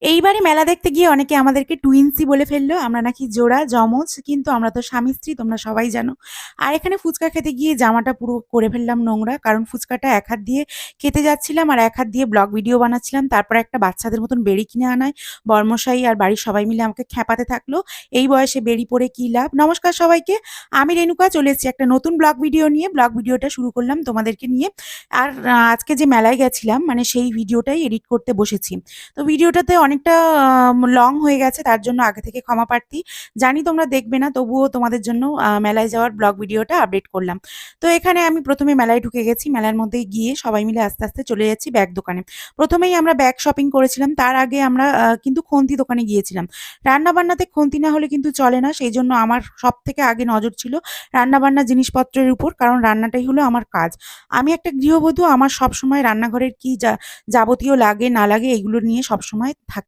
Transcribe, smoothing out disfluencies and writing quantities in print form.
এইবারে মেলা দেখতে গিয়ে অনেকে আমাদেরকে টুইনসই বলে ফেললো। আমরা নাকি জোড়া যমজ। কিন্তু আমরা তো স্বামী-স্ত্রী তোমরা সবাই জানো। আর এখানে ফুচকা খেতে গিয়ে জামাটা পুরো করে ফেললাম নোংরা। কারণ ফুচকাটা এক হাত দিয়ে খেতে যাচ্ছিলাম আর এক হাত দিয়ে ব্লগ ভিডিও বানাচ্ছিলাম। তারপরে একটা বাচ্চাদের মতন বেড়ি কিনে আনায় বর্মশাই আর বাড়ির সবাই মিলে আমাকে খ্যাপাতে থাকলো। এই বয়সে বেড়ি পরে কি লাভ? নমস্কার সবাইকে। আমি রেণুকা চলে এসেছি একটা নতুন ব্লগ ভিডিও নিয়ে। ব্লগ ভিডিওটা শুরু করলাম তোমাদেরকে নিয়ে। আর আজকে যে মেলায় গেছিলাম মানে সেই ভিডিওটাই এডিট করতে বসেছি। তো ভিডিওটাতে অনেকটা লং হয়ে গেছে তার জন্য আগে থেকে ক্ষমা প্রার্থী। জানি তোমরা দেখবে না তবুও তোমাদের জন্য মেলায় যাওয়ার ব্লগ ভিডিওটা আপডেট করলাম। তো এখানে আমি ১ম এ মেলায় ঢুকে গেছি। মেলার মধ্যে গিয়ে সবাই মিলে আস্তে, আস্তে চলে যাচ্ছি ব্যাগ দোকানে। ১ম এই আমরা ব্যাগ শপিং করেছিলাম। তার আগে আমরা কিন্তু খন্তি দোকানে গিয়েছিলাম। রান্না-বান্নাতে খন্তি না হলে কিন্তু চলে না। সেইজন্য আমার সবথেকে আগে নজর ছিল রান্না-বান্নার জিনিসপত্রের উপর। কারণ রান্নাটাই হলো আমার কাজ। আমি একটা গৃহবধূ আমার সবসময় রান্নাঘরের কি যাবতীয় লাগে না লাগে এগুলো নিয়ে সবসময়